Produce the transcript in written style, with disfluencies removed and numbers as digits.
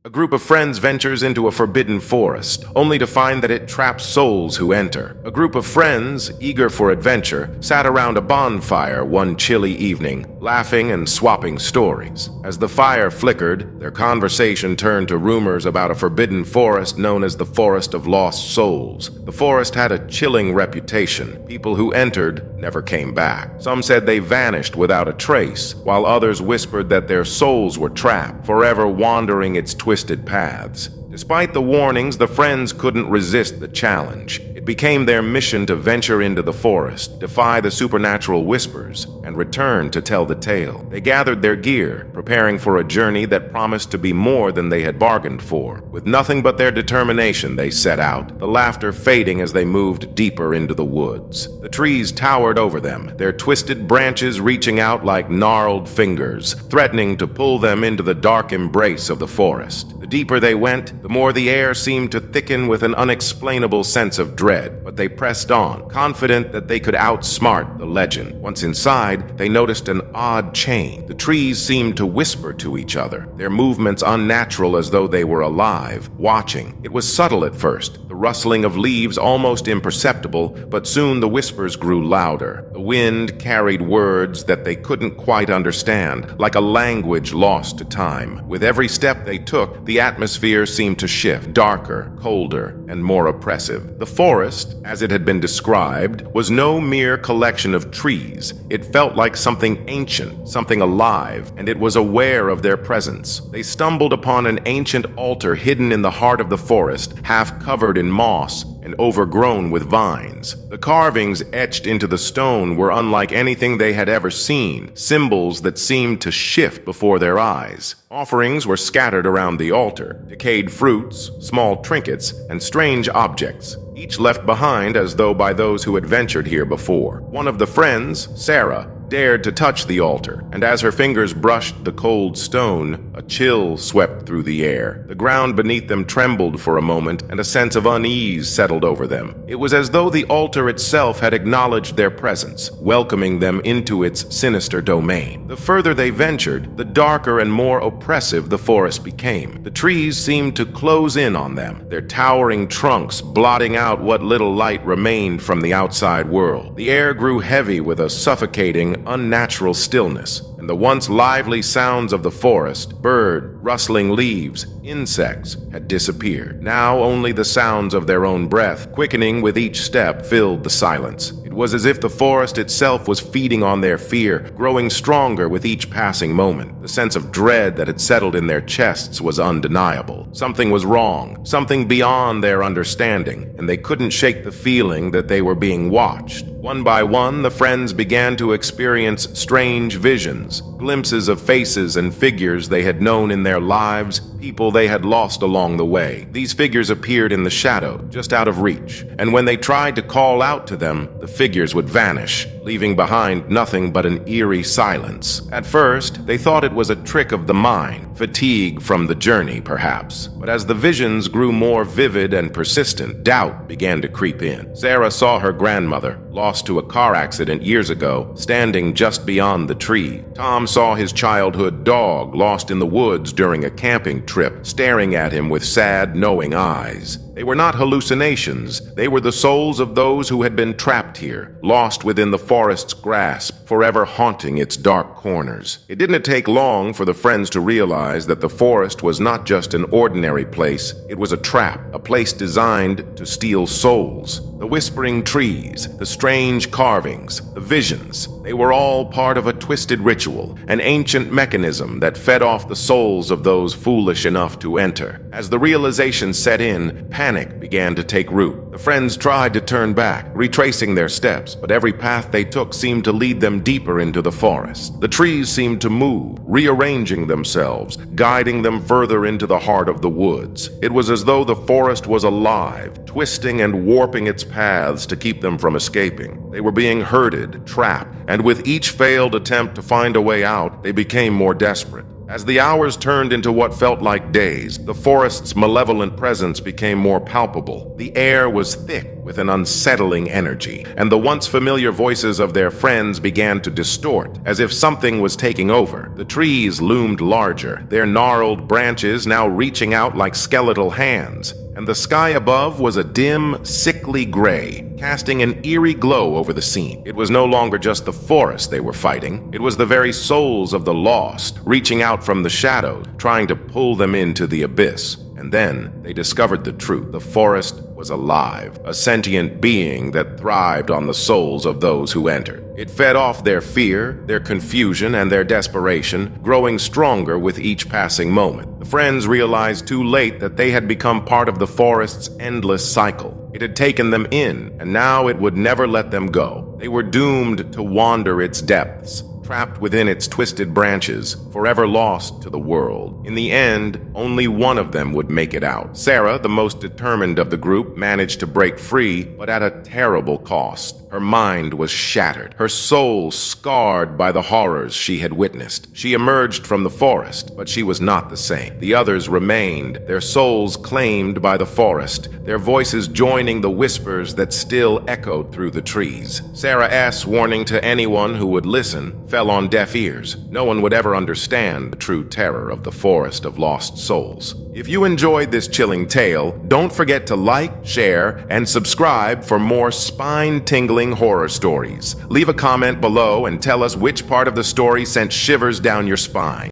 A group of friends ventures into a forbidden forest, only to find that it traps souls who enter. A group of friends, eager for adventure, sat around a bonfire one chilly evening, laughing and swapping stories. As the fire flickered, their conversation turned to rumors about a forbidden forest known as the Forest of Lost Souls. The forest had a chilling reputation. People who entered never came back. Some said they vanished without a trace, while others whispered that their souls were trapped, forever wandering its twisted paths. Despite the warnings, the friends couldn't resist the challenge. It became their mission to venture into the forest, defy the supernatural whispers, and return to tell the tale. They gathered their gear, preparing for a journey that promised to be more than they had bargained for. With nothing but their determination, they set out, the laughter fading as they moved deeper into the woods. The trees towered over them, their twisted branches reaching out like gnarled fingers, threatening to pull them into the dark embrace of the forest. The deeper they went, the more the air seemed to thicken with an unexplainable sense of dread, but they pressed on, confident that they could outsmart the legend. Once inside, they noticed an odd change. The trees seemed to whisper to each other, their movements unnatural as though they were alive, watching. It was subtle at first, the rustling of leaves almost imperceptible, but soon the whispers grew louder. The wind carried words that they couldn't quite understand, like a language lost to time. With every step they took, the atmosphere seemed to shift, darker, colder, and more oppressive. The forest, as it had been described, was no mere collection of trees. It felt like something ancient, something alive, and it was aware of their presence. They stumbled upon an ancient altar hidden in the heart of the forest, half covered in moss and overgrown with vines. The carvings etched into the stone were unlike anything they had ever seen, symbols that seemed to shift before their eyes. Offerings were scattered around the altar, decayed fruits, small trinkets, and strange objects, each left behind as though by those who had ventured here before. One of the friends, Sarah, dared to touch the altar, and as her fingers brushed the cold stone, a chill swept through the air. The ground beneath them trembled for a moment, and a sense of unease settled over them. It was as though the altar itself had acknowledged their presence, welcoming them into its sinister domain. The further they ventured, the darker and more oppressive the forest became. The trees seemed to close in on them, their towering trunks blotting out what little light remained from the outside world. The air grew heavy with a suffocating, unnatural stillness, and the once lively sounds of the forest, bird, rustling leaves, insects, had disappeared. Now only the sounds of their own breath, quickening with each step, filled the silence. It was as if the forest itself was feeding on their fear, growing stronger with each passing moment. The sense of dread that had settled in their chests was undeniable. Something was wrong, something beyond their understanding, and they couldn't shake the feeling that they were being watched. One by one, the friends began to experience strange visions, glimpses of faces and figures they had known in their lives, people they had lost along the way. These figures appeared in the shadow, just out of reach, and when they tried to call out to them, the figures would vanish, leaving behind nothing but an eerie silence. At first, they thought it was a trick of the mind, fatigue from the journey, perhaps. But as the visions grew more vivid and persistent, doubt began to creep in. Sarah saw her grandmother, lost to a car accident years ago, standing just beyond the tree. Tom saw his childhood dog lost in the woods during a camping trip, staring at him with sad, knowing eyes. They were not hallucinations. They were the souls of those who had been trapped here, lost within the forest's grasp, forever haunting its dark corners. It didn't take long for the friends to realize that the forest was not just an ordinary place. It was a trap, a place designed to steal souls. The whispering trees, the strange carvings, the visions, they were all part of a twisted ritual, an ancient mechanism that fed off the souls of those foolish enough to enter. As the realization set in, panic began to take root. The friends tried to turn back, retracing their steps, but every path they took seemed to lead them deeper into the forest. The trees seemed to move, rearranging themselves, guiding them further into the heart of the woods. It was as though the forest was alive, twisting and warping its paths to keep them from escaping. They were being herded, trapped, and with each failed attempt to find a way out, they became more desperate. As the hours turned into what felt like days, the forest's malevolent presence became more palpable. The air was thick, with an unsettling energy, and the once familiar voices of their friends began to distort, as if something was taking over. The trees loomed larger, their gnarled branches now reaching out like skeletal hands, and the sky above was a dim, sickly gray, casting an eerie glow over the scene. It was no longer just the forest they were fighting. It was the very souls of the lost, reaching out from the shadows, trying to pull them into the abyss. And then they discovered the truth. The forest was alive, a sentient being that thrived on the souls of those who entered. It fed off their fear, their confusion, and their desperation, growing stronger with each passing moment. The friends realized too late that they had become part of the forest's endless cycle. It had taken them in, and now it would never let them go. They were doomed to wander its depths, trapped within its twisted branches, forever lost to the world. In the end, only one of them would make it out. Sarah, the most determined of the group, managed to break free, but at a terrible cost. Her mind was shattered, her soul scarred by the horrors she had witnessed. She emerged from the forest, but she was not the same. The others remained, their souls claimed by the forest, their voices joining the whispers that still echoed through the trees. Sarah S.'s warning to anyone who would listen fell on deaf ears. No one would ever understand the true terror of the forest of lost souls. If you enjoyed this chilling tale, don't forget to like, share, and subscribe for more spine-tingling horror stories. Leave a comment below and tell us which part of the story sent shivers down your spine.